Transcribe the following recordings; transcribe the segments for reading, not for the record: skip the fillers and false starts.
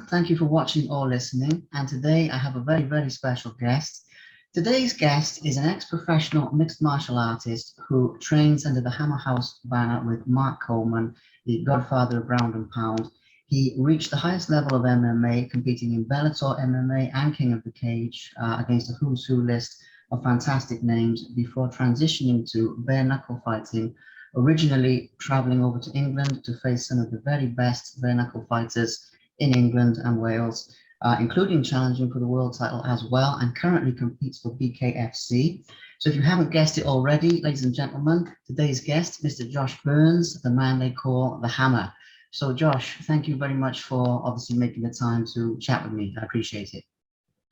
Thank you for watching or listening. And today I have a very special guest. Today's guest is an ex-professional mixed martial artist who trains under the Hammer House banner with Mark Coleman, the godfather of ground and pound. He reached the highest level of MMA, competing in Bellator MMA and King of the Cage against a who's who list of fantastic names before transitioning to bare knuckle fighting, originally traveling over to England to face some of the very best bare knuckle fighters in England and Wales, including challenging for the world title as well, and currently competes for BKFC. So if you haven't guessed it already, ladies and gentlemen, today's guest, Mr. Josh Burns, the man they call the Hammer. So Josh, thank you very much for obviously making the time to chat with me. I appreciate it.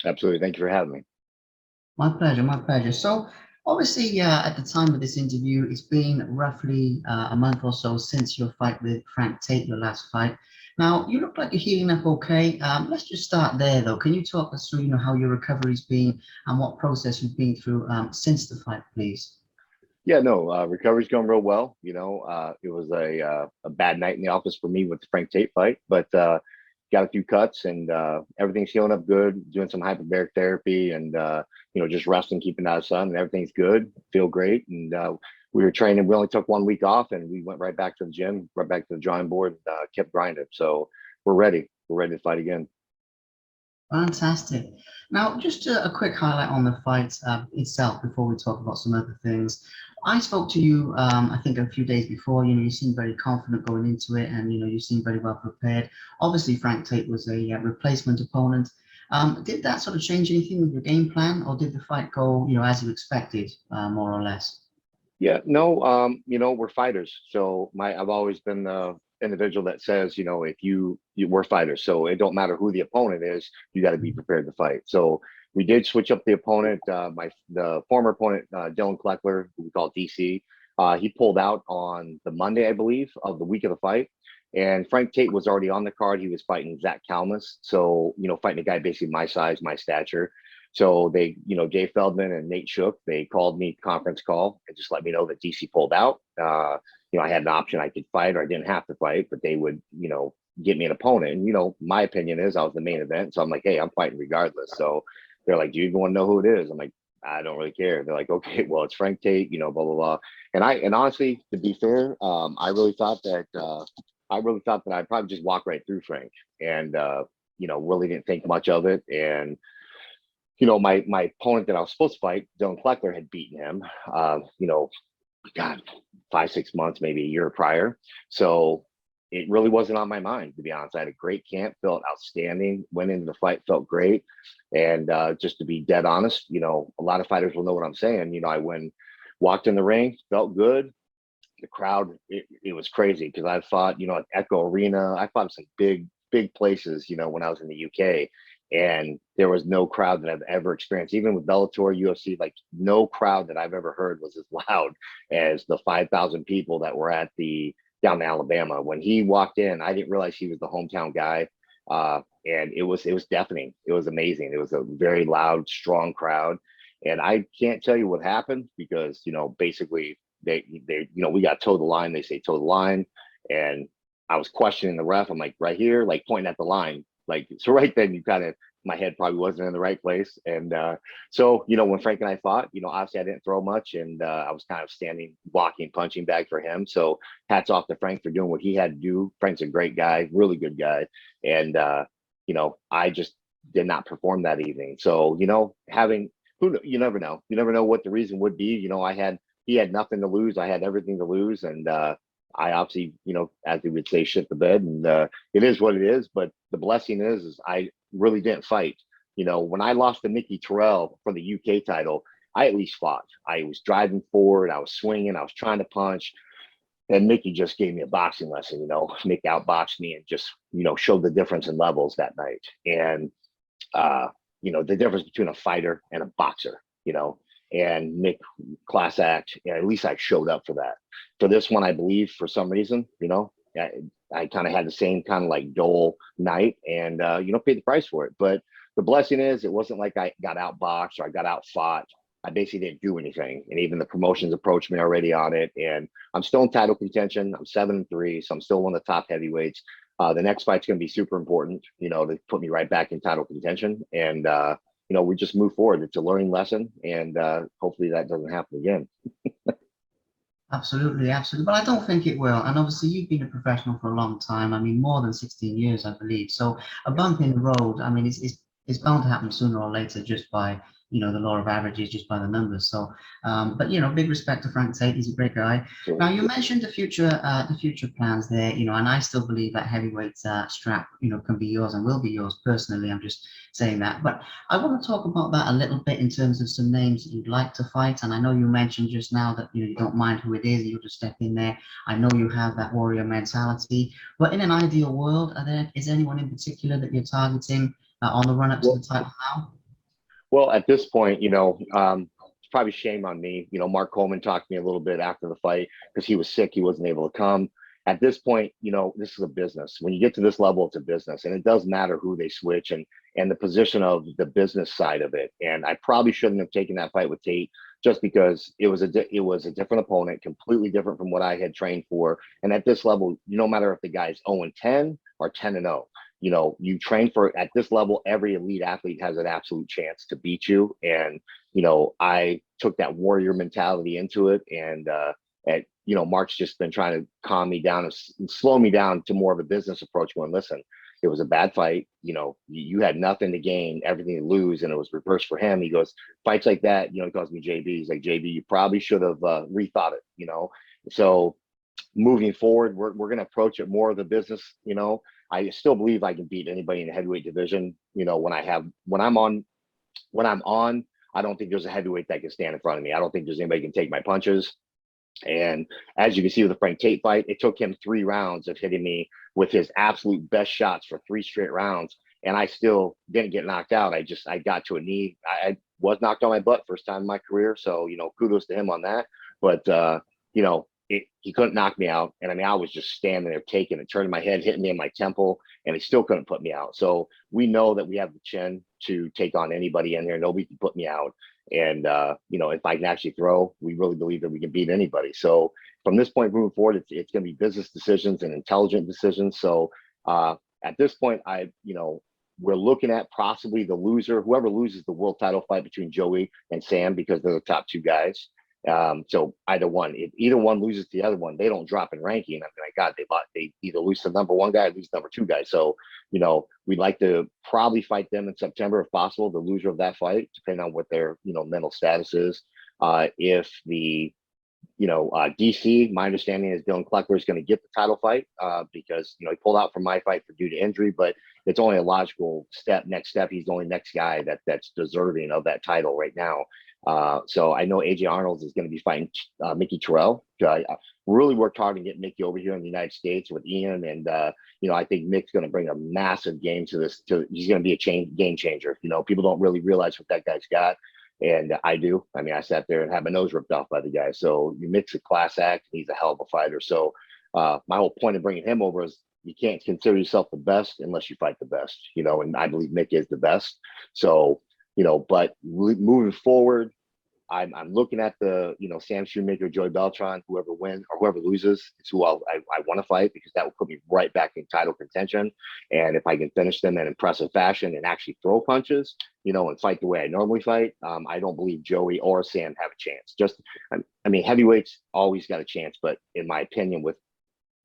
Absolutely. Thank you for having me. My pleasure, my pleasure. So obviously, at the time of this interview, it's been roughly a month or so since your fight with Frank Tate, your last fight. Now, you look like you're healing up okay. Let's just start there, though. Can you talk us through, how your recovery's been and what process you've been through since the fight, please? Yeah, no, recovery's going real well. It was a bad night in the office for me with the Frank Tate fight, but got a few cuts and everything's healing up good. Doing some hyperbaric therapy and just resting, keeping out of sun, and everything's good. Feel great. And we were training. We only took 1 week off, and we went right back to the gym, right back to the drawing board. Kept grinding. So we're ready. We're ready to fight again. Fantastic. Now, just a quick highlight on the fight itself before we talk about some other things. I spoke to you, I think, a few days before. You seemed very confident going into it, and you seemed very well prepared. Obviously, Frank Tate was a replacement opponent. Did that sort of change anything with your game plan, or did the fight go, as you expected, more or less? Yeah, no, we're fighters. So I've always been the individual that says, if we're fighters. So it don't matter who the opponent is, you got to be prepared to fight. So we did switch up the opponent. The former opponent, Dylan Kleckler, who we call DC, he pulled out on the Monday, I believe, of the week of the fight. And Frank Tate was already on the card. He was fighting Zach Kalmus. So, fighting a guy basically my size, my stature. So they, Jay Feldman and Nate Shook, they called me conference call and just let me know that DC pulled out. I had an option. I could fight or I didn't have to fight, but they would, get me an opponent. And, my opinion is I was the main event. So I'm like, hey, I'm fighting regardless. So they're like, do you even want to know who it is? I'm like, I don't really care. They're like, okay, well, it's Frank Tate, blah, blah, blah. And honestly, to be fair, I really thought that I'd probably just walk right through Frank and, really didn't think much of it. And, my opponent that I was supposed to fight, Dylan Kleckler, had beaten him, God, 5-6 months, maybe a year prior. So it really wasn't on my mind, to be honest. I had a great camp, felt outstanding, went into the fight, felt great. And just to be dead honest, a lot of fighters will know what I'm saying. Walked in the ring, felt good. The crowd, it was crazy because I fought, at Echo Arena. I fought some big places, when I was in the UK. And there was no crowd that I've ever experienced, even with Bellator, UFC, like no crowd that I've ever heard was as loud as the 5,000 people that were at down in Alabama. When he walked in, I didn't realize he was the hometown guy. And it was deafening. It was amazing. It was a very loud, strong crowd. And I can't tell you what happened because, basically they we got toe the line. They say toe the line. And I was questioning the ref. I'm like, right here, like pointing at the line. Like, so right then my head probably wasn't in the right place. And so, when Frank and I fought, obviously I didn't throw much and I was kind of standing, blocking, punching bag for him. So hats off to Frank for doing what he had to do. Frank's a great guy, really good guy. And, I just did not perform that evening. So, you never know. You never know what the reason would be. He had nothing to lose. I had everything to lose. And, I obviously, as we would say, shit the bed, and it is what it is. But the blessing is I really didn't fight. When I lost to Mickey Terrell for the UK title, I at least fought. I was driving forward, I was swinging, I was trying to punch, and Mickey just gave me a boxing lesson. Mick outboxed me and just showed the difference in levels that night, and the difference between a fighter and a boxer. And Mick class act, at least I showed up for that. For this one, I believe for some reason, I kind of had the same kind of like dull night and, paid the price for it. But the blessing is it wasn't like I got outboxed or I got outfought. I basically didn't do anything. And even the promotions approached me already on it. And I'm still in title contention. I'm 7-3, so I'm still one of the top heavyweights. The next fight's going to be super important, to put me right back in title contention. And, we just move forward. It's a learning lesson. And hopefully that doesn't happen again. Absolutely, absolutely. But I don't think it will. And obviously, you've been a professional for a long time. I mean, more than 16 years, I believe. So a bump in the road, I mean, it's bound to happen sooner or later just by, the law of averages, just by the numbers. So, but, big respect to Frank Tate. He's a great guy. So, Now, you mentioned the future plans there, and I still believe that heavyweight strap, can be yours and will be yours personally. I'm just saying that. But I want to talk about that a little bit in terms of some names that you'd like to fight. And I know you mentioned just now that you don't mind who it is, you'll just step in there. I know you have that warrior mentality. But in an ideal world, is there anyone in particular that you're targeting on the run up to well, the title now? well, at this point, it's probably shame on me. Mark Coleman talked to me a little bit after the fight because he was sick. He wasn't able to come. At this point, this is a business. When you get to this level, it's a business, and it does matter who they switch and the position of the business side of it. And I probably shouldn't have taken that fight with Tate just because it was a different opponent, completely different from what I had trained for. And at this level, no matter if the guy's 0-10 or 10-0, you train for at this level, every elite athlete has an absolute chance to beat you. And, I took that warrior mentality into it. And, Mark's just been trying to calm me down and slow me down to more of a business approach going, listen, it was a bad fight. You had nothing to gain, everything to lose. And it was reversed for him. He goes, fights like that, he calls me JB. He's like, JB, you probably should have rethought it, So moving forward, we're going to approach it more of the business. I still believe I can beat anybody in the heavyweight division. When I'm on, I don't think there's a heavyweight that can stand in front of me. I don't think there's anybody who can take my punches. And as you can see with the Frank Tate fight, it took him 3 rounds of hitting me with his absolute best shots for 3 straight rounds. And I still didn't get knocked out. I got to a knee. I was knocked on my butt first time in my career. So, kudos to him on that. But, he couldn't knock me out. And I mean, I was just standing there taking and turning my head, hitting me in my temple, and he still couldn't put me out. So we know that we have the chin to take on anybody in there. Nobody can put me out. And, if I can actually throw, we really believe that we can beat anybody. So from this point moving forward, it's going to be business decisions and intelligent decisions. So at this point, we're looking at possibly the loser, whoever loses the world title fight between Joey and Sam, because they're the top 2 guys. So either one, if either one loses to the other one, they don't drop in ranking. I mean, God, they either lose to the number 1 guy or lose to the number 2 guy. So, we'd like to probably fight them in September if possible, the loser of that fight, depending on what their, mental status is. If the, DC, my understanding is Dylan Kleckler is going to get the title fight because, he pulled out from my fight due to injury, but it's only a logical next step. He's the only next guy that's deserving of that title right now. So I know AJ Arnold is going to be fighting Mickey Terrell. I really worked hard to get Mickey over here in the United States with Ian. And, I think Mick's going to bring a massive game to this. He's going to be a game changer. People don't really realize what that guy's got. And I do. I mean, I sat there and had my nose ripped off by the guy. So you mix a class act. He's a hell of a fighter. So my whole point of bringing him over is you can't consider yourself the best unless you fight the best, and I believe Mick is the best. So, but moving forward, I'm looking at the, Sam Shoemaker, Joey Beltran, whoever wins or whoever loses is who I want to fight, because that will put me right back in title contention. And if I can finish them in impressive fashion and actually throw punches, and fight the way I normally fight, I don't believe Joey or Sam have a chance. I mean, heavyweights always got a chance, but in my opinion, with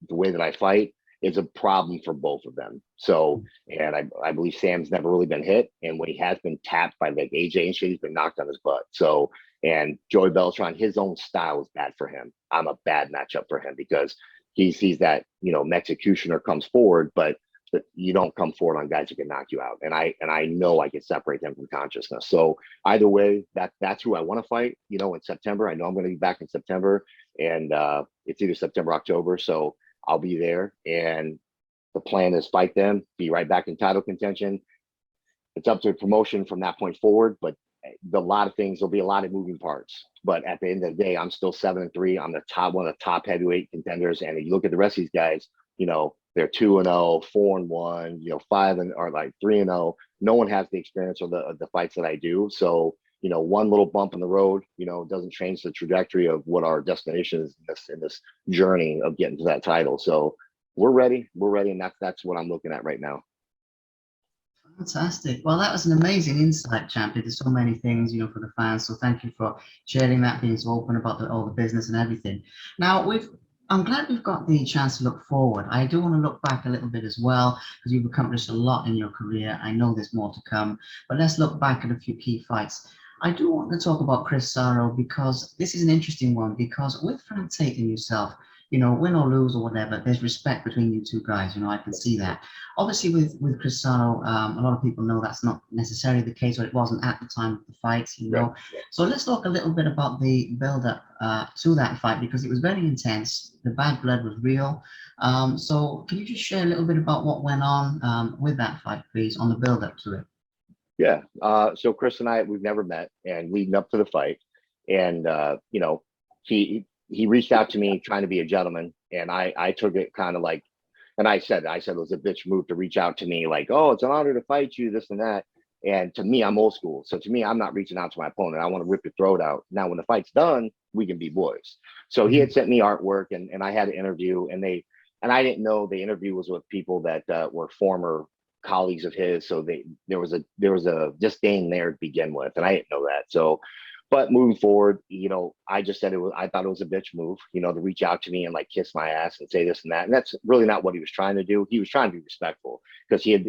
the way that I fight, is a problem for both of them. So, and I believe Sam's never really been hit. And when he has been tapped by like AJ and shit, he's been knocked on his butt. So, and Joey Beltran, his own style is bad for him. I'm a bad matchup for him because he's that, executioner comes forward, but you don't come forward on guys who can knock you out. And I know I can separate them from consciousness. So either way, that's who I want to fight, in September. I know I'm going to be back in September, and it's either September, October. So I'll be there, and the plan is fight them, be right back in title contention. It's up to promotion from that point forward, but a lot of things, there'll be a lot of moving parts. But at the end of the day, I'm still 7-3. I'm one of the top heavyweight contenders. And if you look at the rest of these guys, they're 2-0, 4-1, 5 or like 3-0. No one has the experience of the fights that I do. So, one little bump in the road, doesn't change the trajectory of what our destination is in this journey of getting to that title. So, we're ready. We're ready, and that's what I'm looking at right now. Fantastic. Well, that was an amazing insight, champ. There's so many things, for the fans. So thank you for sharing that, being so open about all the business and everything. Now, I'm glad we've got the chance to look forward. I do want to look back a little bit as well, because you've accomplished a lot in your career. I know there's more to come, but let's look back at a few key fights. I do want to talk about Chris Sarro because this is an interesting one, because with Frank Tate and yourself, win or lose or whatever, there's respect between you two guys. I can see that. Obviously, with Cristiano, a lot of people know that's not necessarily the case, or it wasn't at the time of the fight. So let's talk a little bit about the build-up to that fight, because it was very intense. The bad blood was real. So can you just share a little bit about what went on with that fight, please, on the build-up to it? Yeah. So Chris and I, we've never met, and leading up to the fight, and he reached out to me trying to be a gentleman, and I took it kind of like, and I said it was a bitch move to reach out to me like, oh, it's an honor to fight you, this and that. And to me, I'm old school. So to me, I'm not reaching out to my opponent. I want to rip your throat out. Now, when the fight's done, we can be boys. So he had sent me artwork, and I had an interview, and I didn't know the interview was with people that were former colleagues of his. So there was a disdain there to begin with, and I didn't know that. So, but moving forward, I just said I thought it was a bitch move, to reach out to me and like kiss my ass and say this and that. And that's really not what he was trying to do. He was trying to be respectful, because he had,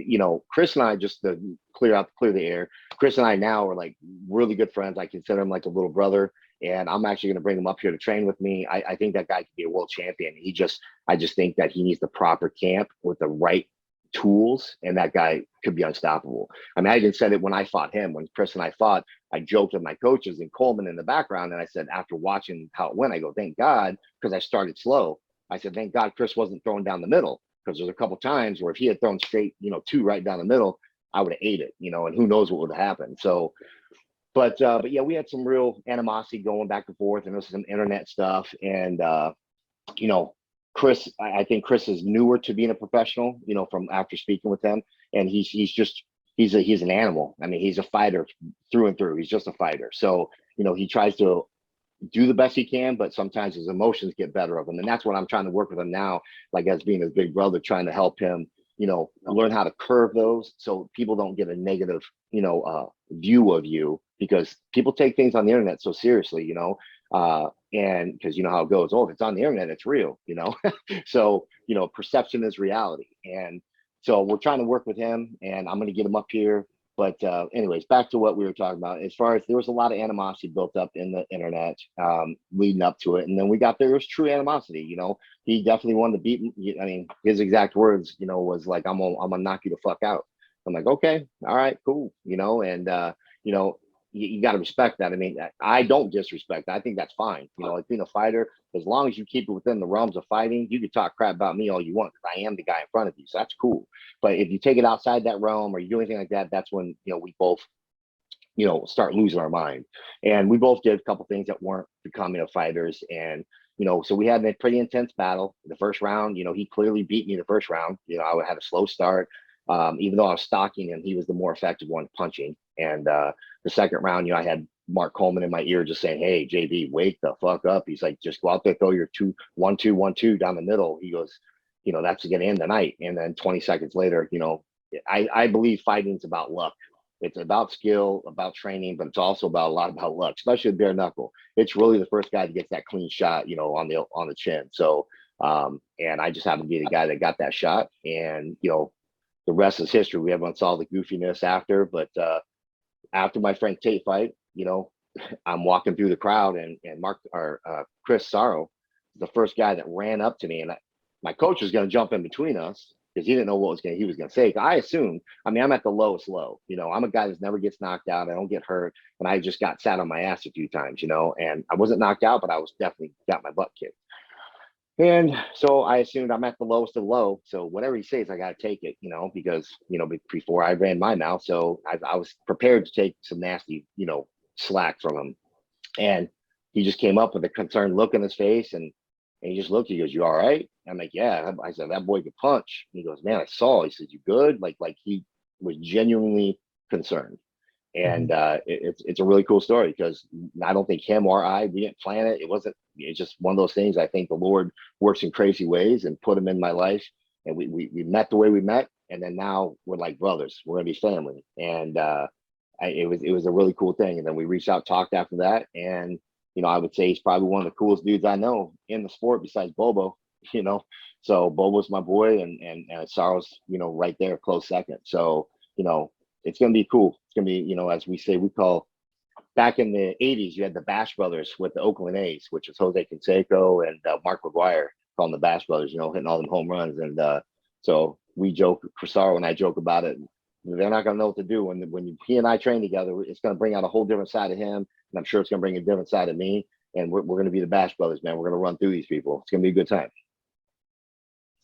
Chris and I, just to clear the air, Chris and I now are like really good friends. I consider him like a little brother, and I'm actually going to bring him up here to train with me. I think that guy could be a world champion. I just think that he needs the proper camp with the right tools, and that guy could be unstoppable. I mean, I even said it when I fought him. When Chris and I fought, I joked with my coaches and Coleman in the background, and I said, after watching how it went, I go, thank God, because I started slow. I said, thank God Chris wasn't throwing down the middle, because there's a couple times where if he had thrown straight, two right down the middle, I would have ate it, and who knows what would have happened. So, but yeah, we had some real animosity going back and forth, and there was some internet stuff, and Chris, I think Chris is newer to being a professional, from after speaking with him, and he's an animal. I mean, he's a fighter through and through. He's just a fighter. So, he tries to do the best he can, but sometimes his emotions get better of him. And that's what I'm trying to work with him now, like as being his big brother, trying to help him, learn how to curve those so people don't get a negative, view of you, because people take things on the internet so seriously, and because you know how it goes. Oh, if it's on the internet, it's real, So, perception is reality. And so we're trying to work with him, and I'm going to get him up here. But anyways, back to what we were talking about. As far as, there was a lot of animosity built up in the internet leading up to it. And then there was true animosity, he definitely wanted to beat me. I mean, his exact words, was like, I'm gonna knock you the fuck out. I'm like, okay, all right, cool. And you got to respect that. I mean, I don't disrespect. I think that's fine. Like being a fighter, as long as you keep it within the realms of fighting, you can talk crap about me all you want, because I am the guy in front of you. So that's cool. But if you take it outside that realm, or you do anything like that, that's when, we both, start losing our mind. And we both did a couple things that weren't becoming of fighters. And, so we had a pretty intense battle. The first round, he clearly beat me the first round. I had a slow start. Even though I was stalking him, he was the more effective one punching. And the second round, I had Mark Coleman in my ear just saying, hey, JB, wake the fuck up. He's like, just go out there, throw your 1-2-1-2 down the middle. He goes, that's going to end the night. And then 20 seconds later, I believe fighting's about luck. It's about skill, about training, but it's also a lot about luck, especially with bare knuckle. It's really the first guy to get that clean shot, on the chin. So, and I just happened to be the guy that got that shot. And, the rest is history. Everyone saw the goofiness after, but after my Frank Tate fight, I'm walking through the crowd, and Chris Sarro, the first guy that ran up to me, and my coach was going to jump in between us because he didn't know what he was going to say. I assumed, I'm at the lowest low. I'm a guy that never gets knocked out. I don't get hurt, and I just got sat on my ass a few times, and I wasn't knocked out, but I was definitely got my butt kicked. And so I assumed I'm at the lowest of low. So whatever he says, I got to take it, because, before I ran my mouth. So I was prepared to take some nasty, slack from him. And he just came up with a concerned look in his face, and he just looked, he goes, you all right? I'm like, yeah. I said, that boy could punch. And he goes, man, I saw. He said, you good? Like he was genuinely concerned. And it's a really cool story, because I don't think him or we didn't plan it. It's just one of those things. I think the Lord works in crazy ways and put him in my life and we met the way we met, and then now we're like brothers. We're gonna be family, and it was a really cool thing. And then we reached out, talked after that, and I would say he's probably one of the coolest dudes I know in the sport besides Bobo. You know, so Bobo's my boy, and Saro's right there, close second. So it's gonna be cool. It's gonna be as we say, we call back in the '80s, you had the Bash Brothers with the Oakland A's, which was Jose Canseco and Mark McGuire, calling the Bash Brothers. Hitting all them home runs, and so we joke, Crisaro and I joke about it. They're not gonna know what to do when he and I train together. It's gonna bring out a whole different side of him, and I'm sure it's gonna bring a different side of me. And we're gonna be the Bash Brothers, man. We're gonna run through these people. It's gonna be a good time.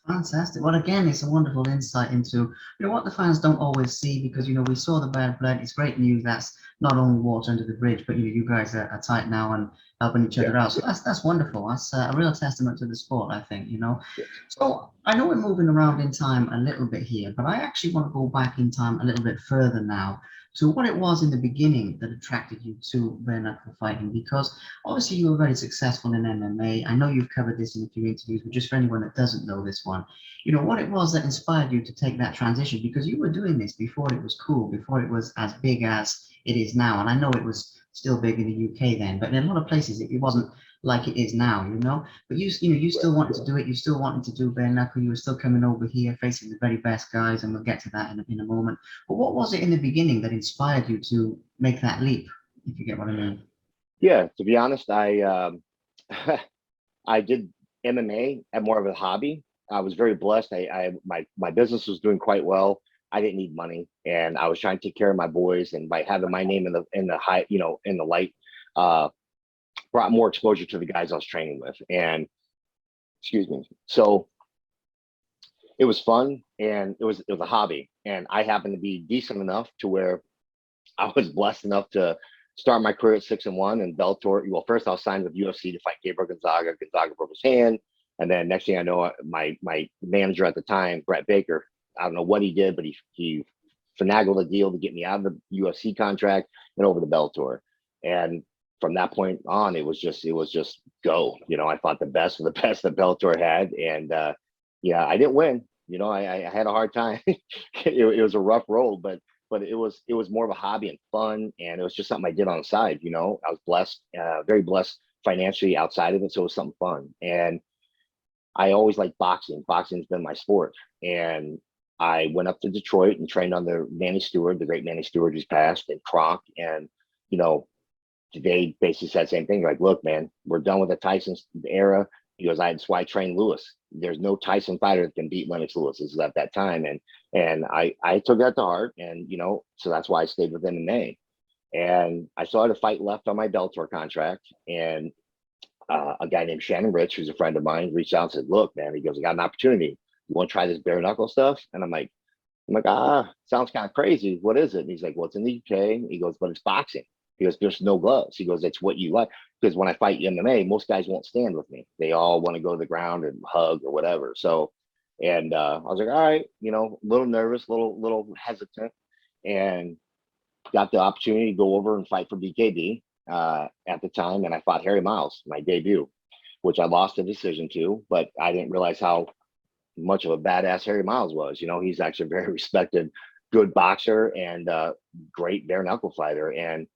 Fantastic. Well, again, it's a wonderful insight into what the fans don't always see, because we saw the bad blood. It's great news that's not only water under the bridge, but you guys are tight now and helping each other out. So that's wonderful. That's a real testament to the sport, I think. Yes. So I know we're moving around in time a little bit here, but I actually want to go back in time a little bit further now to what it was in the beginning that attracted you to bare knuckle fighting, because obviously you were very successful in MMA. I know you've covered this in a few interviews, but just for anyone that doesn't know this one, what it was that inspired you to take that transition, because you were doing this before it was cool, before it was as big as it is now. And I know it was still big in the UK then, but in a lot of places it wasn't like it is now, but you still wanted to do it. You still wanted to do bare knuckle. You were still coming over here facing the very best guys, and we'll get to that in a moment. But what was it in the beginning that inspired you to make that leap, if you get what I mean? Yeah, to be honest, I did MMA at more of a hobby. I was very blessed. My business was doing quite well. I didn't need money, and I was trying to take care of my boys. And by having my name in the high, in the light, uh, brought more exposure to the guys I was training with. And excuse me. So it was fun, and it was a hobby. And I happened to be decent enough to where I was blessed enough to start my career at 6-1 and Bellator. Well, first I was signed with UFC to fight Gabriel Gonzaga. Gonzaga broke his hand, and then next thing I know, my manager at the time, Brett Baker, I don't know what he did, but he finagled a deal to get me out of the UFC contract and over to Bellator. And from that point on, it was just go. I fought the best of the best that Bellator had, and yeah, I didn't win. I had a hard time. it was a rough road, but it was more of a hobby and fun, and it was just something I did on the side. I was blessed, very blessed financially outside of it, so it was something fun. And I always liked boxing. Boxing's been my sport, and I went up to Detroit and trained under Manny Stewart, the great Manny Stewart who's passed, and Kronk. And they basically said the same thing. Like, look, man, we're done with the Tyson era. He goes, that's why I trained Lewis. There's no Tyson fighter that can beat Lennox Lewis. This is at that time. And I took that to heart. And, so that's why I stayed with MMA. And I still had a fight left on my Bellator contract. And a guy named Shannon Rich, who's a friend of mine, reached out and said, look, man, he goes, I got an opportunity. You want to try this bare knuckle stuff? And I'm like, sounds kind of crazy. What is it? And he's like, well, it's in the UK. He goes, but it's boxing. He goes, there's no gloves. He goes, it's what you like. Because when I fight MMA, most guys won't stand with me. They all want to go to the ground and hug or whatever. So, and I was like, all right, a little nervous, little hesitant, and got the opportunity to go over and fight for BKD at the time. And I fought Harry Miles, my debut, which I lost a decision to, but I didn't realize how much of a badass Harry Miles was. He's actually a very respected, good boxer and great bare knuckle fighter.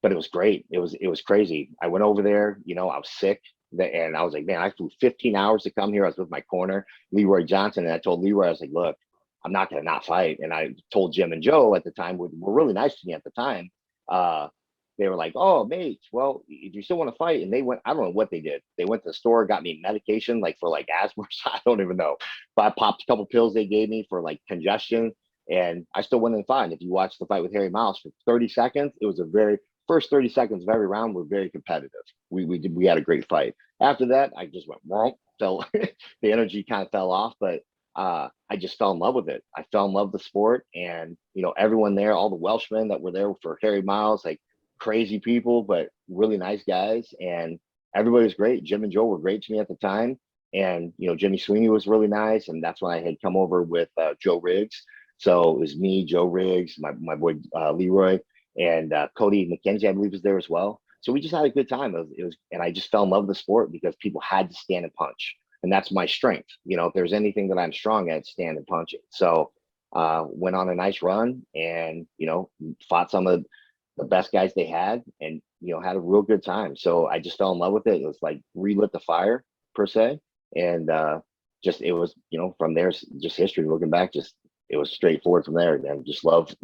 But it was great. It was crazy. I went over there, I was sick, and I was like, man, I flew 15 hours to come here. I was with my corner, Leroy Johnson, and I told Leroy, I was like, look, I'm not going to not fight. And I told Jim and Joe at the time, were really nice to me at the time. They were like, oh, mate, well, if you still want to fight, and they went, I don't know what they did. They went to the store, got me medication, like for like asthma. I don't even know. But I popped a couple pills they gave me for like congestion, and I still went in fine. If you watch the fight with Harry Miles for 30 seconds, it was a very first 30 seconds of every round were very competitive. We had a great fight. After that, I just went wrong. So the energy kind of fell off, but I just fell in love with it. I fell in love with the sport, and everyone there, all the Welshmen that were there for Harry Miles, like crazy people, but really nice guys, and everybody was great. Jim and Joe were great to me at the time, and Jimmy Sweeney was really nice, and that's when I had come over with Joe Riggs. So it was me, Joe Riggs, my boy Leroy, and Cody McKenzie, I believe, was there as well. So we just had a good time. It was, and I just fell in love with the sport because people had to stand and punch. and that's my strength. If there's anything that I'm strong at, stand and punch it. So went on a nice run, and fought some of the best guys they had, and had a real good time. So I just fell in love with it. It was like relit the fire per se, and just it was from there, just history. Looking back, just it was straightforward from there. And just love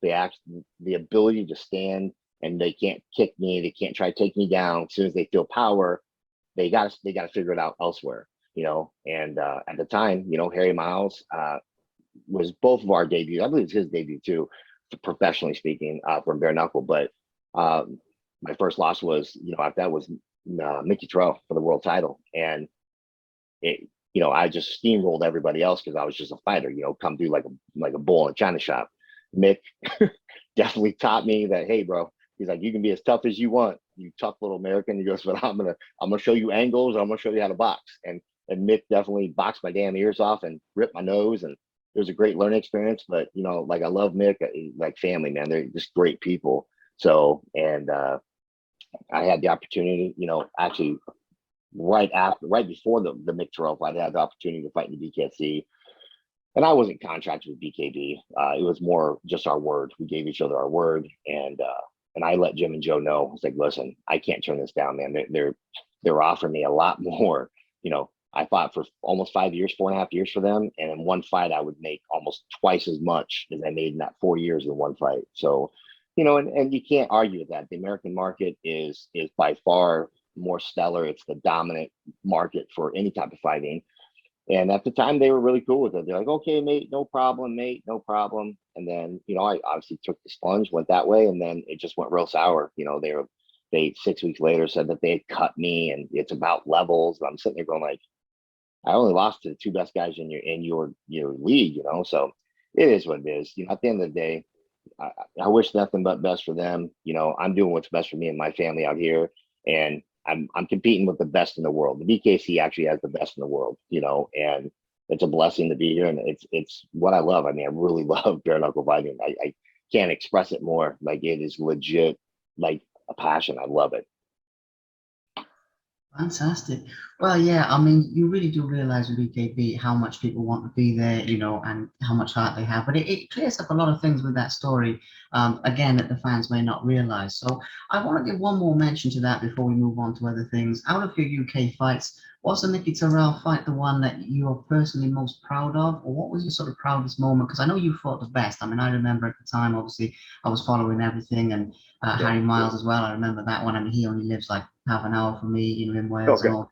the ability to stand, and they can't kick me, they can't try to take me down. As soon as they feel power, they got to figure it out elsewhere. And at the time, Harry Miles was both of our debuts. I believe it's his debut too, professionally speaking, from bare knuckle. But my first loss was, after that was Mickey Terrell for the world title, and it, I just steamrolled everybody else because I was just a fighter. Come through like a bull in a china shop. Mick definitely taught me that, hey, bro. He's like, you can be as tough as you want, you tough little American. He goes, but I'm gonna show you angles. I'm gonna show you how to box. And Mick definitely boxed my damn ears off and ripped my nose, and it was a great learning experience. But like I love Mick, like family, man. They're just great people. So, and I had the opportunity, actually right before the Mick Terrell fight, I had the opportunity to fight in the BKFC. And I wasn't contracted with BKB. It was more just our word. We gave each other our word, and I let Jim and Joe know. I was like, listen, I can't turn this down, man. They're offering me a lot more. I fought for almost 5 years, 4.5 years for them, and in one fight, I would make almost twice as much as I made in that 4 years in one fight. So, and you can't argue with that. The American market is by far more stellar. It's the dominant market for any type of fighting. And at the time, they were really cool with it. They're like, okay, mate, no problem, mate, no problem. And then, I obviously took the plunge, went that way, and then it just went real sour. They 6 weeks later said that they had cut me, and it's about levels. And I'm sitting there going like, I only lost to the two best guys in your league, So it is what it is. At the end of the day, I wish nothing but best for them. I'm doing what's best for me and my family out here, and I'm competing with the best in the world. The BKC actually has the best in the world, and it's a blessing to be here, and it's what I love. I mean, I really love bare knuckle fighting. I can't express it more. Like, it is legit, like a passion. I love it. Fantastic. Well, yeah, I mean, you really do realize with BKB how much people want to be there, and how much heart they have. But it clears up a lot of things with that story, again, that the fans may not realize. So I want to give one more mention to that before we move on to other things. Out of your UK fights, was the Mickey Terrell fight the one that you are personally most proud of? Or what was your sort of proudest moment? Because I know you fought the best. I mean, I remember at the time, obviously, I was following everything, and Harry Miles as well. I remember that one. I mean, he only lives like half an hour from me, in Wales, Okay. and all.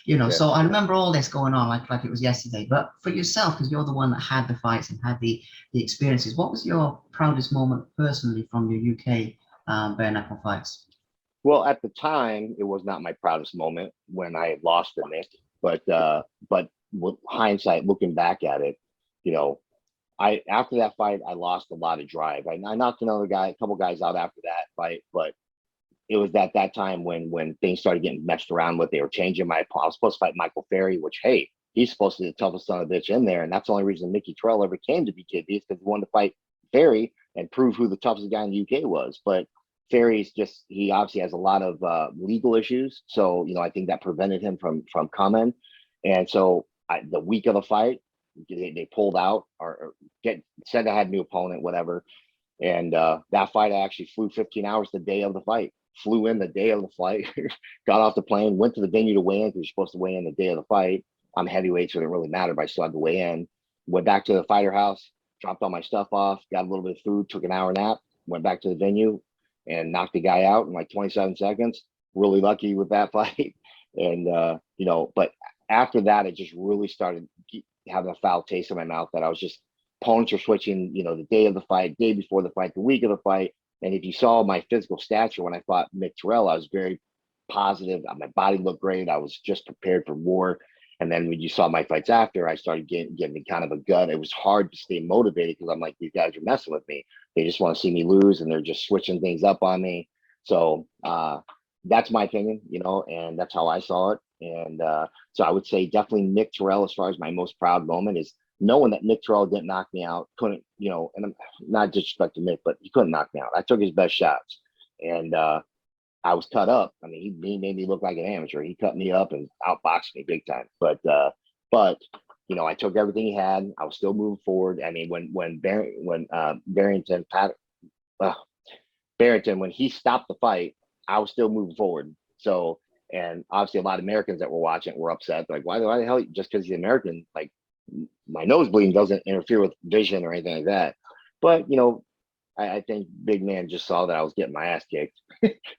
So, so I remember all this going on like it was yesterday. But for yourself, because you're the one that had the fights and had the experiences, what was your proudest moment personally from your UK bare knuckle fights? Well, at the time, it was not my proudest moment when I had lost to Nick, but with hindsight, looking back at it, you know, I after that fight, I lost a lot of drive. I knocked a couple guys out after that fight, but it was at that time when things started getting messed around with. They were changing my. I was supposed to fight Michael Ferry, which, hey, he's supposed to be the toughest son of a bitch in there, and that's the only reason Mickey Terrell ever came to BKB is because he wanted to fight Ferry and prove who the toughest guy in the UK was. But Ferry's he obviously has a lot of legal issues, so I think that prevented him from coming. And so the week of the fight, they pulled out or said I had a new opponent, whatever. And that fight, I actually flew 15 hours the day of the fight. Flew in the day of the fight, got off the plane, went to the venue to weigh in because you're supposed to weigh in the day of the fight. I'm heavyweight, so it didn't really matter, but I still had to weigh in. Went back to the fighter house, dropped all my stuff off, got a little bit of food, took an hour nap, went back to the venue, and knocked the guy out in like 27 seconds. Really lucky with that fight. And, but after that, it just really started having a foul taste in my mouth that I was just, opponents are switching, the day of the fight, day before the fight, the week of the fight. And if you saw my physical stature when I fought Mick Terrell, I was very positive. My body looked great. I was just prepared for war. And then when you saw my fights after, I started getting kind of a gut. It was hard to stay motivated because I'm like, these guys are messing with me. They just want to see me lose, and they're just switching things up on me. So that's my opinion, and that's how I saw it. And so I would say definitely Mick Terrell, as far as my most proud moment, is knowing that Mick Terrell didn't knock me out, couldn't, and I'm not disrespecting Mick, but he couldn't knock me out. I took his best shots. And I was cut up. I mean, he made me look like an amateur. He cut me up and outboxed me big time. But you know, I took everything he had. I was still moving forward. I mean, uh, Barrington, when he stopped the fight, I was still moving forward. So, and obviously, a lot of Americans that were watching were upset. Like, why the hell? Just because he's American, like my nose bleeding doesn't interfere with vision or anything like that. But you know, I think Big Man just saw that I was getting my ass kicked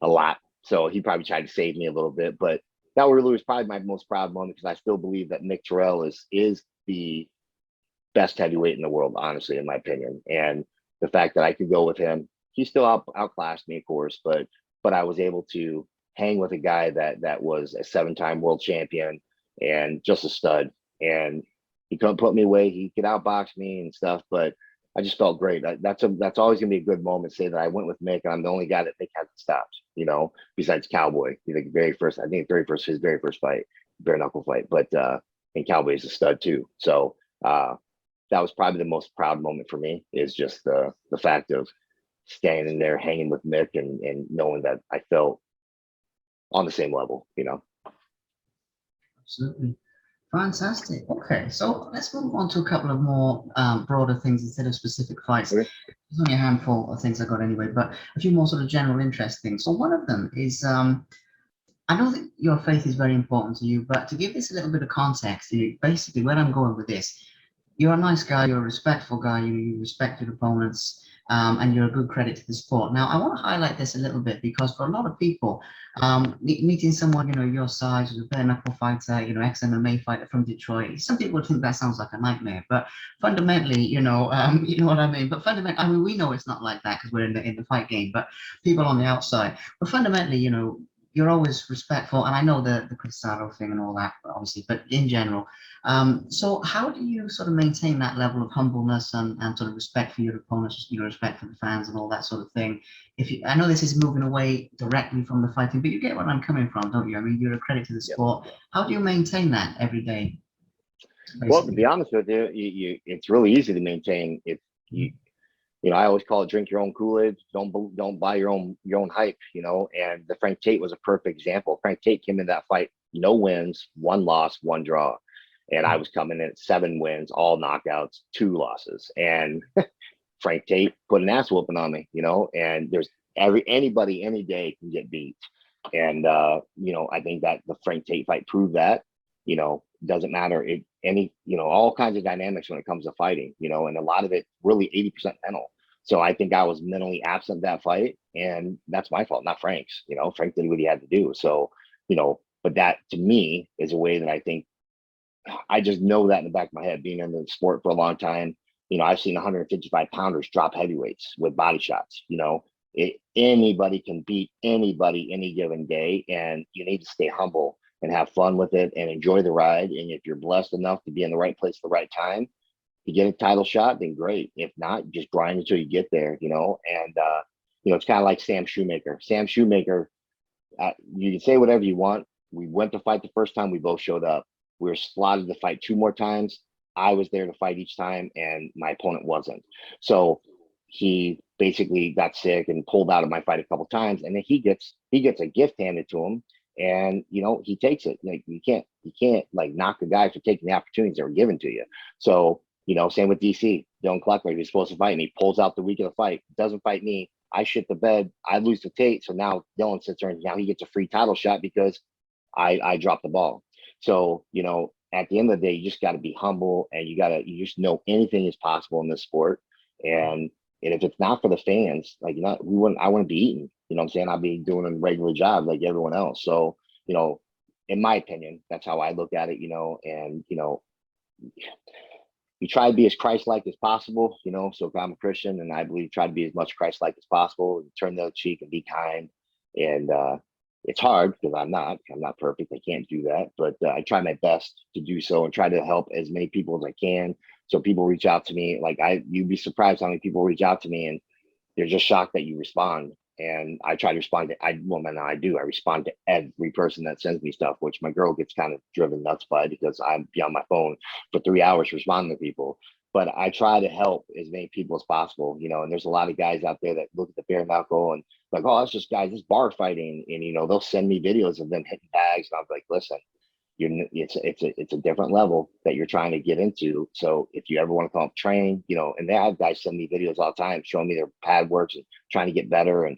a lot, so he probably tried to save me a little bit. But that really was probably my most proud moment because I still believe that Nick Terrell is the best heavyweight in the world, honestly, in my opinion. And the fact that I could go with him, he still outclassed me, of course, but I was able to hang with a guy that was a 7-time world champion and just a stud. And he couldn't put me away. He could outbox me and stuff, but I just felt great. That's always gonna be a good moment. Say that I went with Mick, and I'm the only guy that Mick hasn't stopped. You know, besides Cowboy, I think his very first fight, bare knuckle fight. But and Cowboy is a stud too. So that was probably the most proud moment for me is just the fact of standing there hanging with Mick and knowing that I felt on the same level, you know. Absolutely. Fantastic. Okay, so let's move on to a couple of more broader things instead of specific fights. Okay. There's only a handful of things I got anyway, but a few more sort of general interest things. So one of them is I know that your faith is very important to you, but to give this a little bit of context, basically where I'm going with this, you're a nice guy, you're a respectful guy, you respect your opponents, and you're a good credit to the sport. Now, I want to highlight this a little bit because for a lot of people, meeting someone, your size, who's a bare knuckle fighter, ex-MMA fighter from Detroit, some people think that sounds like a nightmare, but fundamentally, you know what I mean? But fundamentally, I mean, we know it's not like that because we're in the fight game, but people on the outside, but fundamentally, you're always respectful, and I know the Cristado thing and all that, obviously, but in general. So how do you sort of maintain that level of humbleness and sort of respect for your opponents, your respect for the fans and all that sort of thing? I know this is moving away directly from the fighting, but you get where I'm coming from, don't you? I mean, you're a credit to the sport. Yep. How do you maintain that every day? Basically? Well, to be honest with you, it's really easy to maintain. If you know, I always call it drink your own Kool-Aid. Don't buy your own hype. You know, and the Frank Tate was a perfect example. Frank Tate came in that fight, no wins, 1 loss, 1 draw, and I was coming in at 7 wins, all knockouts, 2 losses, and Frank Tate put an ass whooping on me. You know, and there's anybody any day can get beat, and you know, I think that the Frank Tate fight proved that. You know, doesn't matter all kinds of dynamics when it comes to fighting, you know, and a lot of it really 80% mental. So I think I was mentally absent that fight, and that's my fault, not Frank's. You know, Frank did what he had to do. So, you know, but that to me is a way that I think I just know that in the back of my head, being in the sport for a long time. You know, I've seen 155 pounders drop heavyweights with body shots. You know, anybody can beat anybody any given day, and you need to stay humble and have fun with it and enjoy the ride. And if you're blessed enough to be in the right place at the right time, you get a title shot, then great. If not, just grind until you get there, you know. And you know, it's kind of like Sam Shoemaker. Sam Shoemaker, you can say whatever you want. We went to fight the first time, we both showed up. We were slotted to fight 2 more times. I was there to fight each time, and my opponent wasn't. So he basically got sick and pulled out of my fight a couple times, and then he gets a gift handed to him, and you know, he takes it. Like you can't like knock a guy for taking the opportunities that were given to you. So you know, same with DC. Dylan Cluckler, he's supposed to fight me, pulls out the week of the fight, doesn't fight me. I shit the bed. I lose to Tate, so now Dylan sits there and now he gets a free title shot because I dropped the ball. So you know, at the end of the day, you just got to be humble, and you just know anything is possible in this sport. And if it's not for the fans, like I wouldn't be eating. You know what I'm saying? I'll be doing a regular job like everyone else. So, you know, in my opinion, that's how I look at it, you know, and, you know, you try to be as Christ-like as possible, you know, so if I'm a Christian, and I believe try to be as much Christ-like as possible, and turn the other cheek and be kind. And it's hard because I'm not perfect. I can't do that, but I try my best to do so and try to help as many people as I can. So people reach out to me, like you'd be surprised how many people reach out to me and they're just shocked that you respond. And I try to respond to, I do. I respond to every person that sends me stuff, which my girl gets kind of driven nuts by because I'm be on my phone for 3 hours responding to people. but I try to help as many people as possible, and there's a lot of guys out there that look at the bare knuckle and like, oh, that's just guys, it's bar fighting. And, they'll send me videos of them hitting bags. And I'm like, listen, it's a different level that you're trying to get into. So if you ever want to come up train, and they have guys send me videos all the time showing me their pad works and trying to get better. And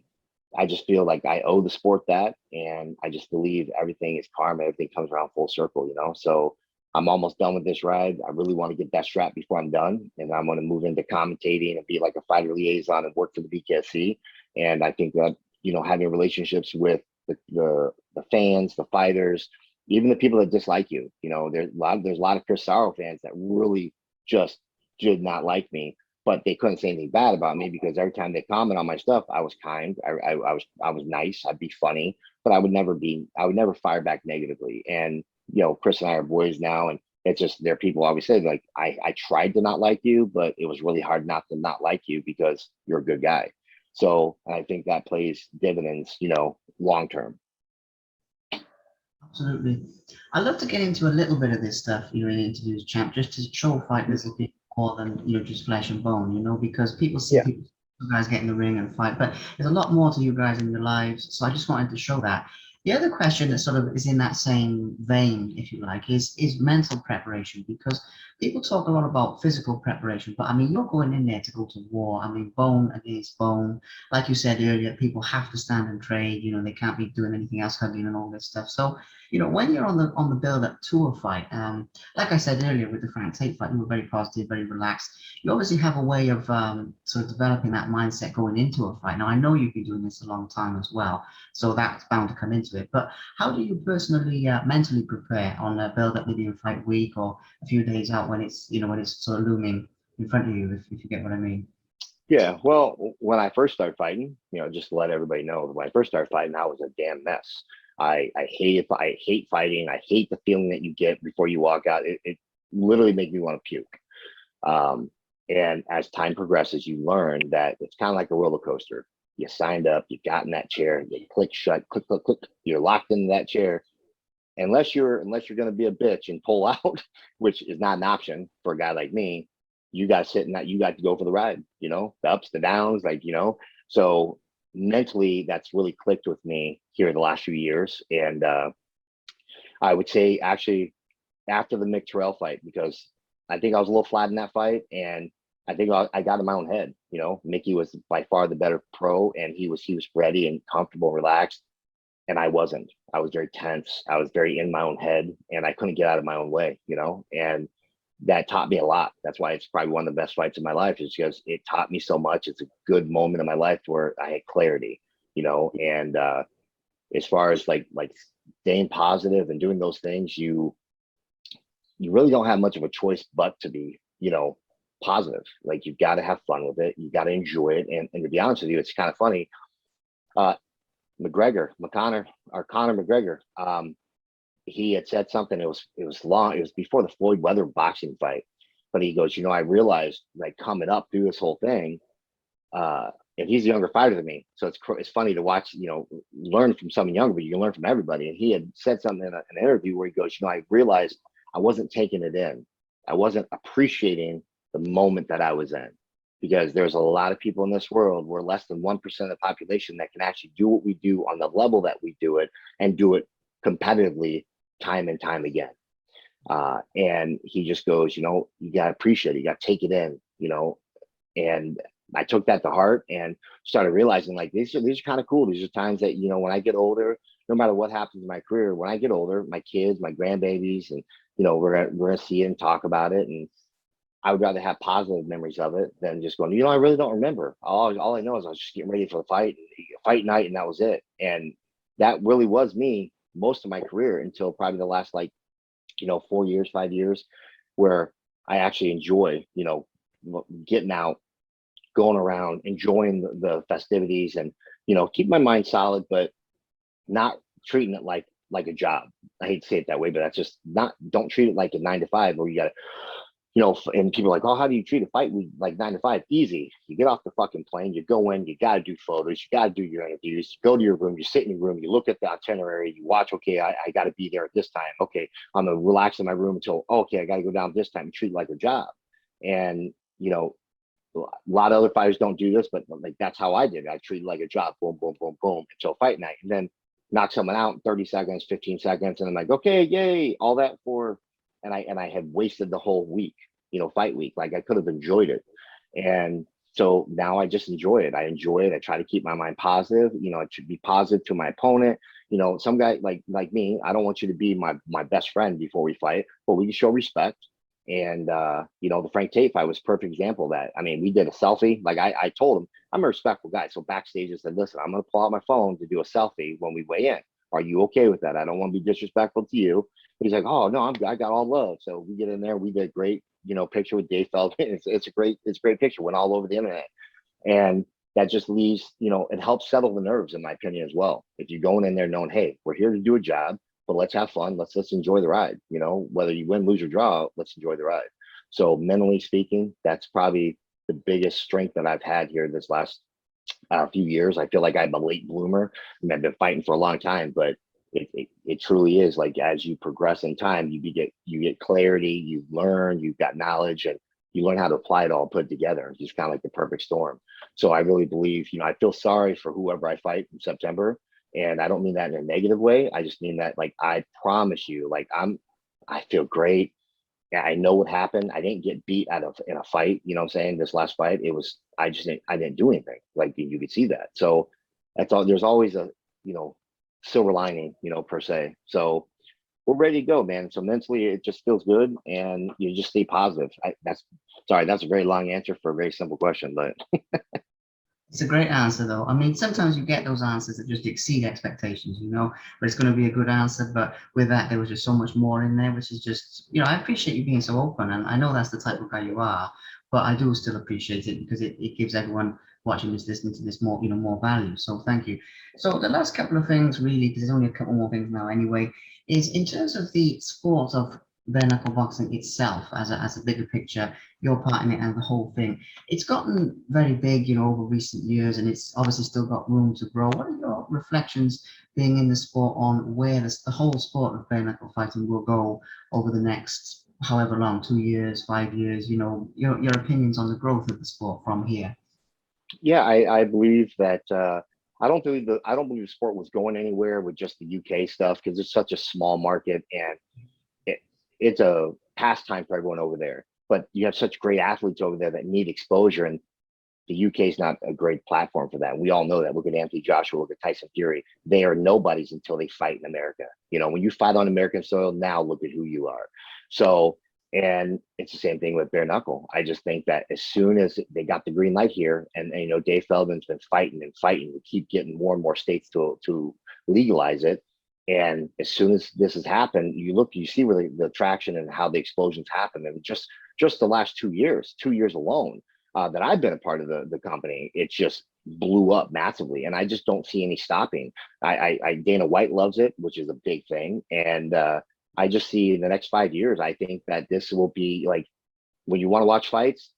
I just feel like I owe the sport that. And I just believe everything is karma. Everything comes around full circle, So I'm almost done with this ride. I really want to get that strap before I'm done. And I'm going to move into commentating and be like a fighter liaison and work for the BKFC. And I think that, having relationships with the fans, the fighters, even the people that dislike you, there's a lot of Chris Sorrow fans that really just did not like me, but they couldn't say anything bad about me because every time they comment on my stuff, I was kind. I was nice. I'd be funny, but I would never fire back negatively. And, Chris and I are boys now, and it's just there. People always say like, I tried to not like you, but it was really hard not to not like you because you're a good guy. So I think that plays dividends, long term. Absolutely. I'd love to get into a little bit of this stuff here in interviews, champ, just to show fighters a bit more than just flesh and bone, because people see Yeah. people, you guys get in the ring and fight, but there's a lot more to you guys in your lives. So I just wanted to show that. The other question that sort of is in that same vein, if you like, is mental preparation, because people talk a lot about physical preparation, but I mean, you're going in there to go to war. I mean, bone against bone. Like you said earlier, people have to stand and trade. They can't be doing anything else, hugging and all this stuff. So, when you're on the build up to a fight, like I said earlier with the Frank Tate fight, you were very positive, very relaxed. You obviously have a way of sort of developing that mindset going into a fight. Now, I know you've been doing this a long time as well, so that's bound to come into it. But how do you personally mentally prepare on a build up, maybe in fight week or a few days out when it's when it's sort of looming in front of you, if you get what I mean? Yeah. Well, when I first started fighting, just to let everybody know, when I first started fighting, I was a damn mess. I hate fighting. I hate the feeling that you get before you walk out. It literally made me want to puke. And as time progresses, you learn that it's kind of like a roller coaster. You signed up, you got in that chair, you click shut, click, click, click. You're locked into that chair. Unless you're going to be a bitch and pull out, which is not an option for a guy like me, you got to sit in that. You got to go for the ride. The ups, the downs, So mentally, that's really clicked with me here the last few years. And I would say actually after the Mick Terrell fight, because I think I was a little flat in that fight, and I think I got in my own head. Mickey was by far the better pro, and he was ready and comfortable, relaxed, and I wasn't. I was very tense. I was very in my own head, and I couldn't get out of my own way. And that taught me a lot. That's why it's probably one of the best fights of my life, is because it taught me so much. It's a good moment in my life where I had clarity, and as far as like staying positive and doing those things, you really don't have much of a choice but to be, positive. Like, you've got to have fun with it. You got to enjoy it. And to be honest with you, it's kind of funny. Conor McGregor, he had said something. It was long. It was before the Floyd Weather boxing fight, but he goes, I realized, like, coming up through this whole thing, and he's a younger fighter than me, so it's funny to watch, learn from someone younger, but you can learn from everybody. And he had said something in an interview where he goes, I realized I wasn't taking it in. I wasn't appreciating the moment that I was in, because there's a lot of people in this world. We're less than 1% of the population that can actually do what we do on the level that we do it, and do it competitively time and time again. And he just goes, you got to appreciate it. You got to take it in, and I took that to heart and started realizing, like, these are kind of cool. These are times that, when I get older, no matter what happens in my career, when I get older, my kids, my grandbabies, and, we're going to see it and talk about it. And I would rather have positive memories of it than just going, I really don't remember. All I know is I was just getting ready for the fight night, and that was it. And that really was me most of my career until probably the last, 4 years, 5 years, where I actually enjoy, getting out, going around, enjoying the festivities, and, keep my mind solid, but not treating it like a job. I hate to say it that way, but that's just don't treat it like a 9 to 5 where you got to, and people are like, oh, how do you treat a fight week like 9 to 5? Easy. You get off the fucking plane, you go in, you got to do photos, you got to do your interviews, you go to your room, you sit in your room, you look at the itinerary, you watch, okay, I got to be there at this time. Okay, I'm going to relax in my room until, okay, I got to go down this time. You treat it like a job. And, a lot of other fighters don't do this, but like that's how I did it. I treated it like a job, boom, boom, boom, boom, until fight night. And then knock someone out in 30 seconds, 15 seconds. And I'm like, okay, yay, all that for, and I had wasted the whole week, fight week. Like I could have enjoyed it. And so now I just enjoy it. I enjoy it. I try to keep my mind positive. It should be positive to my opponent. Some guy like me, I don't want you to be my best friend before we fight, but we can show respect. And the Frank Tate fight was a perfect example of that. I mean, we did a selfie. Like I told him, I'm a respectful guy. So backstage I said, listen, I'm gonna pull out my phone to do a selfie when we weigh in. Are you okay with that? I don't want to be disrespectful to you. He's like, oh no, I got all love. So we get in there, we did a great, picture with Dave Feldman. It's a great picture, went all over the internet. And that just leaves, it helps settle the nerves, in my opinion, as well. If you're going in there knowing, hey, we're here to do a job, but let's have fun. Let's enjoy the ride. Whether you win, lose, or draw, let's enjoy the ride. So mentally speaking, that's probably the biggest strength that I've had here this last few years. I feel like I'm a late bloomer. I mean, I've been fighting for a long time, but it truly is like as you progress in time, you get clarity, you learn, you've got knowledge, and you learn how to apply it all, put it together. It's just kind of like the perfect storm. So I really believe, I feel sorry for whoever I fight in September. And I don't mean that in a negative way. I just mean that, like, I promise you, like, I feel great. Yeah, I know what happened. I didn't get beat in a fight. You know what I'm saying? This last fight, I didn't do anything. Like you could see that. So that's all. There's always a, silver lining, per se. So we're ready to go, man. So mentally, it just feels good, and you just stay positive. That's a very long answer for a very simple question, but It's a great answer, though. I mean, sometimes you get those answers that just exceed expectations, but it's going to be a good answer. But with that, there was just so much more in there, which is just, I appreciate you being so open. And I know that's the type of guy you are, but I do still appreciate it because it gives everyone watching this, listening to this more, more value. So thank you. So the last couple of things, really, because there's only a couple more things now anyway, is in terms of the sport of bare knuckle boxing itself as a bigger picture, your part in it and the whole thing. It's gotten very big, over recent years, and it's obviously still got room to grow. What are your reflections being in the sport on where the whole sport of bare knuckle fighting will go over the next however long, 2 years, 5 years, your opinions on the growth of the sport from here? yeah, I believe that I don't believe the sport was going anywhere with just the UK stuff because it's such a small market, and it, it's a pastime for everyone over there. But you have such great athletes over there that need exposure, and the UK is not a great platform for that. We all know that. Look at Anthony Joshua, look at Tyson Fury. They are nobodies until they fight in America. When you fight on American soil, now look at who you are. So, and it's the same thing with bare knuckle. I just think that as soon as they got the green light here, and Dave Feldman's been fighting and fighting, we keep getting more and more states to legalize it. And as soon as this has happened, you see where the traction and how the explosions happen. And just the last 2 years alone, that I've been a part of the company, it just blew up massively, and I just don't see any stopping. I Dana White loves it, which is a big thing, and I just see in the next 5 years, I think that this will be like when you want to watch fights,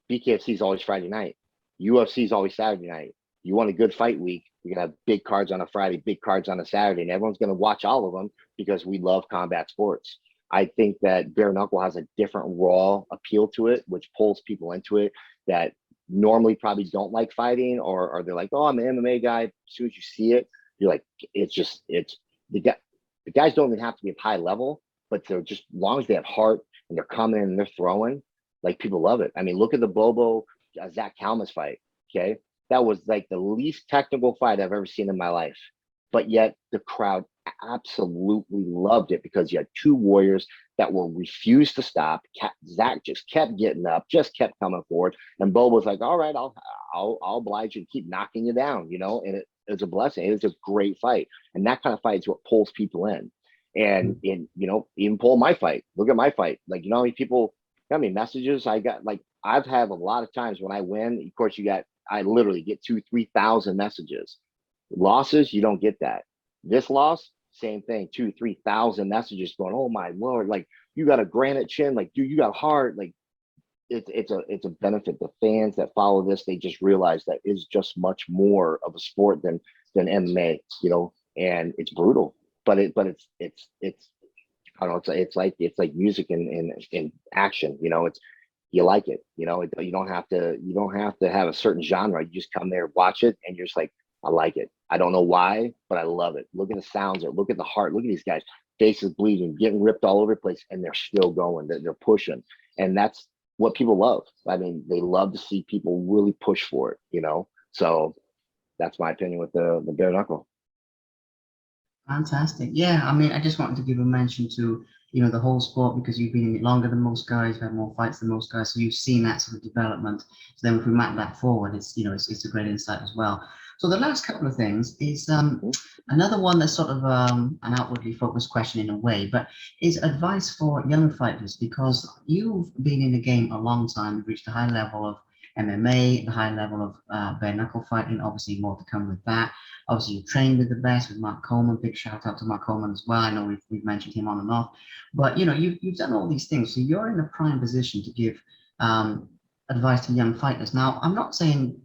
BKFC is always Friday night, UFC is always Saturday night. You want a good fight week, you're gonna have big cards on a Friday, big cards on a Saturday, and everyone's gonna watch all of them because we love combat sports. I think that bare knuckle has a different raw appeal to it, which pulls people into it that normally probably don't like fighting, or they're like, oh, I'm an MMA guy. As soon as you see it, you're like, it's the guys don't even have to be at high level, but they're just, as long as they have heart and they're coming and they're throwing, like people love it. I mean, look at the Bobo Zach Kalmas fight. Okay. That was like the least technical fight I've ever seen in my life. But yet the crowd absolutely loved it because you had two warriors that were refused to stop. Zach just kept getting up, just kept coming forward, and Bo was like, "All right, I'll oblige you, keep knocking you down," and it was a blessing. It was a great fight, and that kind of fight is what pulls people in. And even pull my fight. Look at my fight. Like, how many people, how many messages I got? Like, I've had a lot of times when I win. Of course, I literally get 2,000-3,000 messages. Losses, you don't get that. This loss, same thing, 2,000-3,000 messages going, oh my Lord, like, you got a granite chin, like, dude, you got heart. Like, it's a benefit. The fans that follow this, they just realize that it's just much more of a sport than MMA, and it's brutal, but it's I don't know, it's like music in action, you like it. You don't have to have a certain genre. You just come there, watch it, and you're just like, I like it. I don't know why, but I love it. Look at the sounds, look at the heart, look at these guys, faces bleeding, getting ripped all over the place, and they're still going. They're pushing, and that's what people love. I mean, they love to see people really push for it. So that's my opinion with the bare knuckle. Fantastic. Yeah, I mean, I just wanted to give a mention to, the whole sport because you've been in it longer than most guys, you've had more fights than most guys, so you've seen that sort of development. So then if we map that forward, it's a great insight as well. So the last couple of things is another one that's sort of an outwardly focused question in a way, but is advice for young fighters because you've been in the game a long time, you've reached a high level of MMA, the high level of bare knuckle fighting, obviously more to come with that. Obviously, you trained with the best with Mark Coleman. Big shout out to Mark Coleman as well. I know we've mentioned him on and off, but you've done all these things, so you're in a prime position to give advice to young fighters. Now, I'm not saying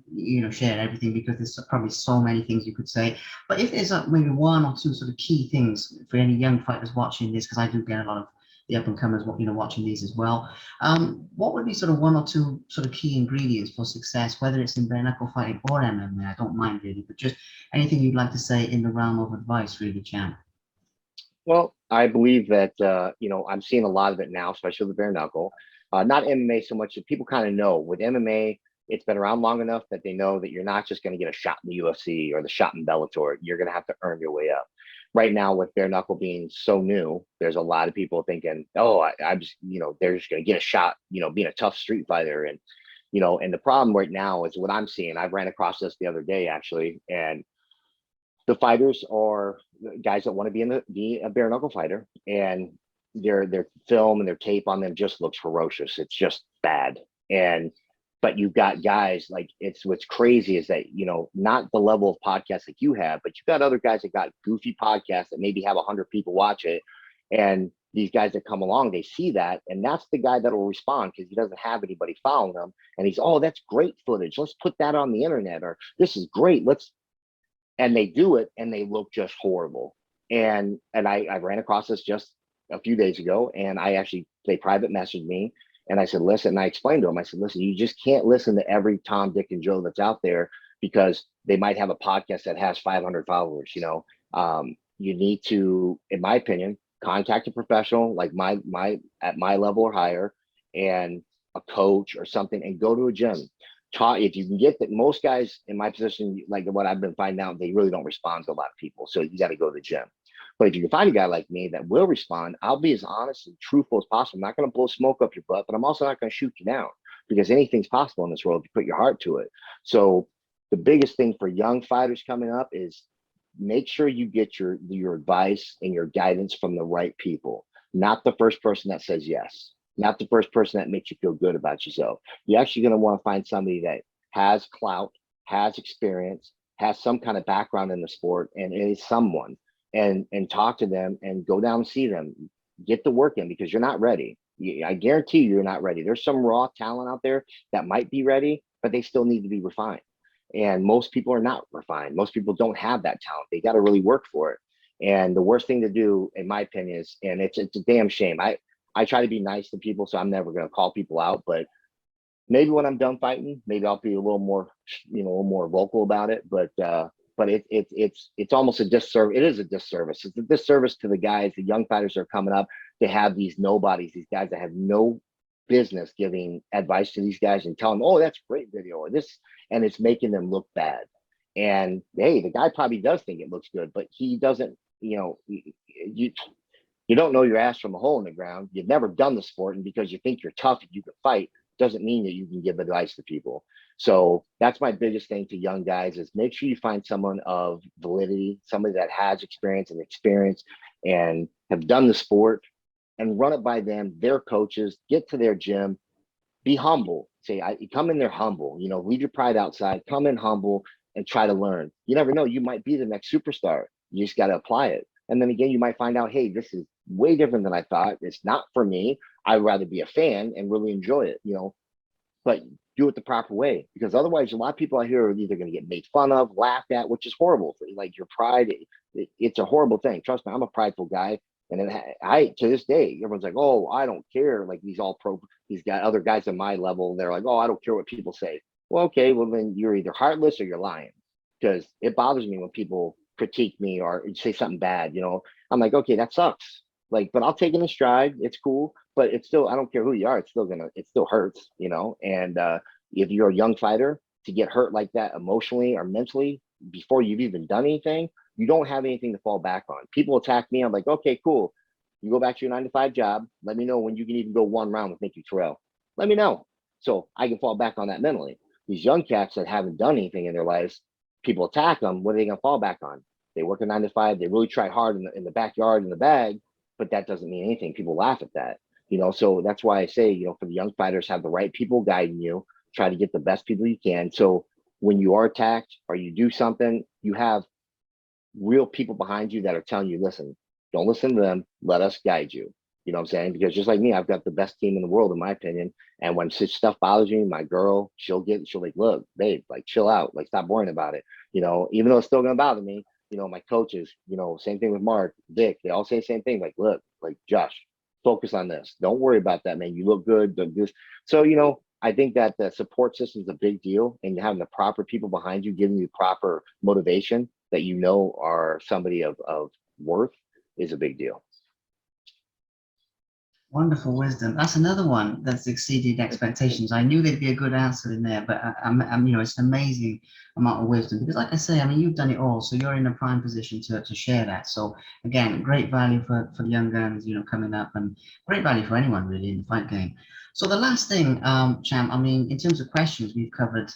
share everything because there's probably so many things you could say, but if there's maybe one or two sort of key things for any young fighters watching this, because I do get a lot of the up and comers watching these as well. What would be sort of one or two sort of key ingredients for success, whether it's in bare knuckle fighting or MMA? I don't mind really, but just anything you'd like to say in the realm of advice, really, champ. Well, I believe that I'm seeing a lot of it now, especially with bare knuckle. Not MMA so much. That people kind of know with MMA, it's been around long enough that they know that you're not just going to get a shot in the UFC or the shot in Bellator. You're going to have to earn your way up. Right now, with bare knuckle being so new, there's a lot of people thinking, "Oh, I'm just they're just going to get a shot, being a tough street fighter." And the problem right now is what I'm seeing. I ran across this the other day actually, and the fighters are guys that want to be a bare knuckle fighter, and their film and their tape on them just looks ferocious. It's just bad. And but you've got guys like it's what's crazy is that not the level of podcasts like you have, but you've got other guys that got goofy podcasts that maybe have 100 people watch it, and these guys that come along, they see that, and that's the guy that will respond because he doesn't have anybody following him, and he's, oh, that's great footage. Let's put that on the internet, or this is great. And they do it and they look just horrible. And I ran across this just a few days ago, and they private messaged me, and I said, listen, and I explained to them, I said, listen, you just can't listen to every Tom, Dick, and Joe that's out there because they might have a podcast that has 500 followers. You need to, in my opinion, contact a professional like at my level or higher, and a coach or something, and go to a gym. If you can get that, most guys in my position, like what I've been finding out, they really don't respond to a lot of people. So you got to go to the gym. But if you can find a guy like me that will respond, I'll be as honest and truthful as possible. I'm not going to blow smoke up your butt, but I'm also not going to shoot you down because anything's possible in this world if you put your heart to it. So the biggest thing for young fighters coming up is make sure you get your advice and your guidance from the right people, not the first person that says yes, not the first person that makes you feel good about yourself. You're actually going to want to find somebody that has clout, has experience, has some kind of background in the sport, and is someone, and talk to them and go down and see them, get the work in because you're not ready. I guarantee you're not ready. There's some raw talent out there that might be ready, but they still need to be refined. And most people are not refined. Most people don't have that talent. They got to really work for it. And the worst thing to do, in my opinion, is, and it's a damn shame. I try to be nice to people, so I'm never going to call people out. But maybe when I'm done fighting, maybe I'll be a little more, a little more vocal about it. But it's almost a disservice. It is a disservice. It's a disservice to the guys, the young fighters that are coming up, to have these nobodies, these guys that have no business giving advice to these guys and telling them, oh, that's a great video, or this, and it's making them look bad. And hey, the guy probably does think it looks good, but he doesn't. You don't know your ass from a hole in the ground. You've never done the sport, and because you think you're tough and you can fight, doesn't mean that you can give advice to people. So that's my biggest thing to young guys is make sure you find someone of validity, somebody that has experience and have done the sport, and run it by them, their coaches, get to their gym, be humble. Come in there humble, leave your pride outside, come in humble and try to learn. You never know, you might be the next superstar. You just got to apply it. And then again, you might find out, hey, this is way different than I thought. It's not for me. I'd rather be a fan and really enjoy it, but do it the proper way, because otherwise a lot of people out here are either going to get made fun of, laughed at, which is horrible. Like your pride, it's a horrible thing. Trust me, I'm a prideful guy. And then I to this day, everyone's like, oh, I don't care. Like these guys, other guys at my level, they're like, oh, I don't care what people say. Well, okay, well then you're either heartless or you're lying, because it bothers me when people critique me or say something bad. I'm like, okay, that sucks. Like, but I'll take it in stride. It's cool, but it's still, I don't care who you are. It still hurts. And if you're a young fighter, to get hurt like that emotionally or mentally before you've even done anything, you don't have anything to fall back on. People attack me. I'm like, okay, cool. You go back to your 9 to 5 job. Let me know when you can even go one round with Nicky Terrell. Let me know so I can fall back on that mentally. These young cats that haven't done anything in their lives, people attack them. What are they going to fall back on? They work a 9 to 5. They really try hard in the backyard, in the bag, but that doesn't mean anything. People laugh at that. So that's why I say, for the young fighters, have the right people guiding you. Try to get the best people you can. So when you are attacked or you do something, you have real people behind you that are telling you, listen, don't listen to them. Let us guide you. You know what I'm saying? Because just like me, I've got the best team in the world, in my opinion. And when such stuff bothers me, my girl, she'll like, look, babe, like chill out, like stop worrying about it. Even though it's still gonna bother me, my coaches, same thing with Mark, Vic, they all say the same thing. Like, look, like Josh, focus on this. Don't worry about that, man. You look good. This. So, I think that the support system is a big deal, and having the proper people behind you, giving you proper motivation that are somebody of worth is a big deal. Wonderful wisdom. That's another one that's exceeded expectations. I knew there'd be a good answer in there, but it's an amazing amount of wisdom because, like I say, you've done it all, so you're in a prime position to share that. So again, great value for the young guns, coming up, and great value for anyone really in the fight game. So the last thing, Champ, in terms of questions, we've covered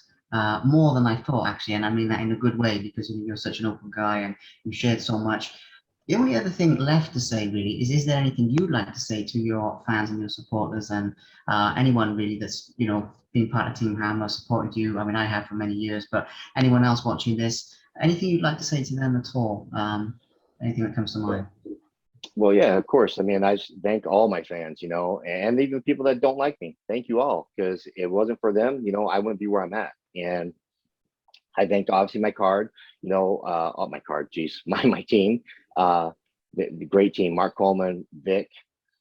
more than I thought actually, and I mean that in a good way because you're such an open guy and you've shared so much. The only other thing left to say really is there anything you'd like to say to your fans and your supporters and anyone really that's, been part of Team Hammer, supported you? I have for many years, but anyone else watching this, anything you'd like to say to them at all? Anything that comes to mind? Well, yeah, of course. I just thank all my fans, and even people that don't like me. Thank you all, because it wasn't for them, I wouldn't be where I'm at. And I thank obviously my card, my card, geez, my team, the great team, Mark Coleman, Vic,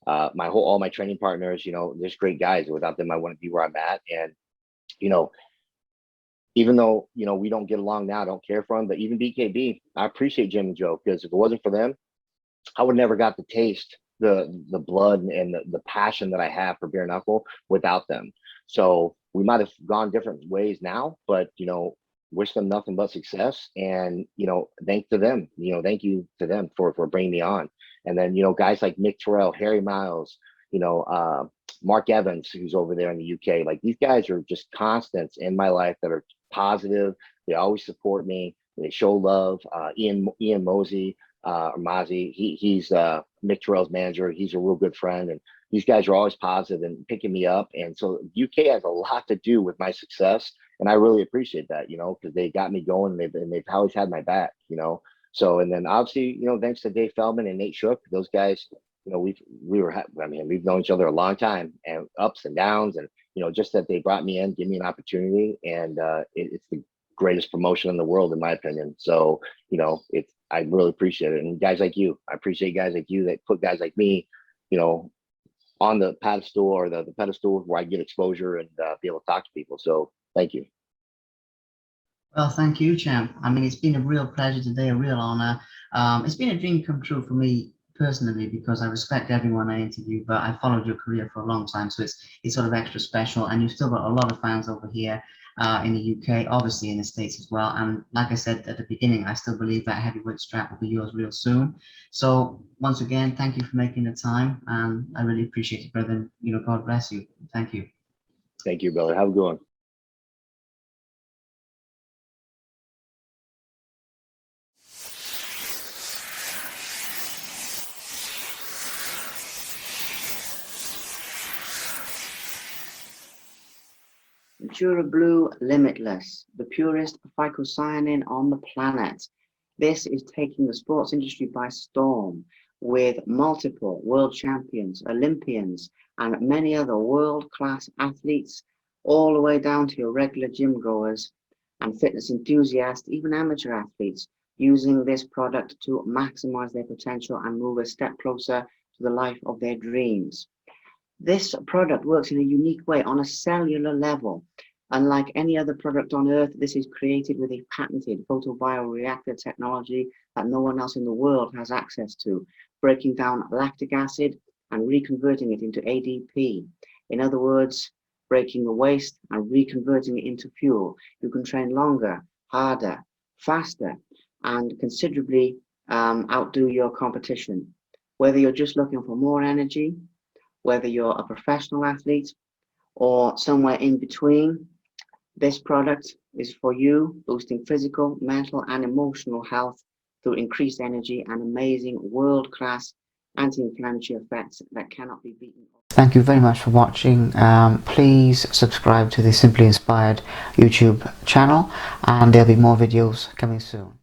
all my training partners, there's great guys. Without them, I wouldn't be where I'm at. And, even though, we don't get along now, I don't care for them, but even BKB, I appreciate Jim and Joe, because if it wasn't for them, I would never got to taste the blood and the passion that I have for bare knuckle without them. So we might have gone different ways now, but wish them nothing but success. And thank you to them for bringing me on. And then guys like Nick Terrell, Harry Miles, Mark Evans, who's over there in the UK. Like, these guys are just constants in my life that are positive. They always support me. They show love. Ian Mosey, or Mozzie, he's Mick Terrell's manager. He's a real good friend, and these guys are always positive and picking me up. And so UK has a lot to do with my success, and I really appreciate that, because they got me going, and they've always had my back, So, and then obviously, thanks to Dave Feldman and Nate Shook, those guys, we've known each other a long time, and ups and downs, and just that they brought me in, give me an opportunity, and it's the greatest promotion in the world, in my opinion. So, I really appreciate it. And guys like you, I appreciate guys like you that put guys like me, on the pedestal, or the pedestal where I get exposure and be able to talk to people. So thank you. Well, thank you, Champ. It's been a real pleasure today, a real honor. It's been a dream come true for me personally, because I respect everyone I interview, but I followed your career for a long time, so it's sort of extra special. And you've still got a lot of fans over here in the UK, obviously in the States as well. And like I said at the beginning, I still believe that heavyweight strap will be yours real soon. So once again, thank you for making the time, and I really appreciate it, brother. God bless you. Thank you. Thank you, brother. Have a good one. Pure Blue Limitless, the purest phycocyanin on the planet. This is taking the sports industry by storm, with multiple world champions, Olympians, and many other world-class athletes, all the way down to your regular gym goers and fitness enthusiasts, even amateur athletes, using this product to maximize their potential and move a step closer to the life of their dreams. This product works in a unique way on a cellular level. Unlike any other product on earth, this is created with a patented photobioreactor technology that no one else in the world has access to, breaking down lactic acid and reconverting it into ADP. In other words, breaking the waste and reconverting it into fuel. You can train longer, harder, faster, and considerably outdo your competition. Whether you're just looking for more energy, whether you're a professional athlete, or somewhere in between, this product is for you, boosting physical, mental, and emotional health through increased energy and amazing world-class anti-inflammatory effects that cannot be beaten. Thank you very much for watching. Please subscribe to the Simply Inspired YouTube channel, and there'll be more videos coming soon.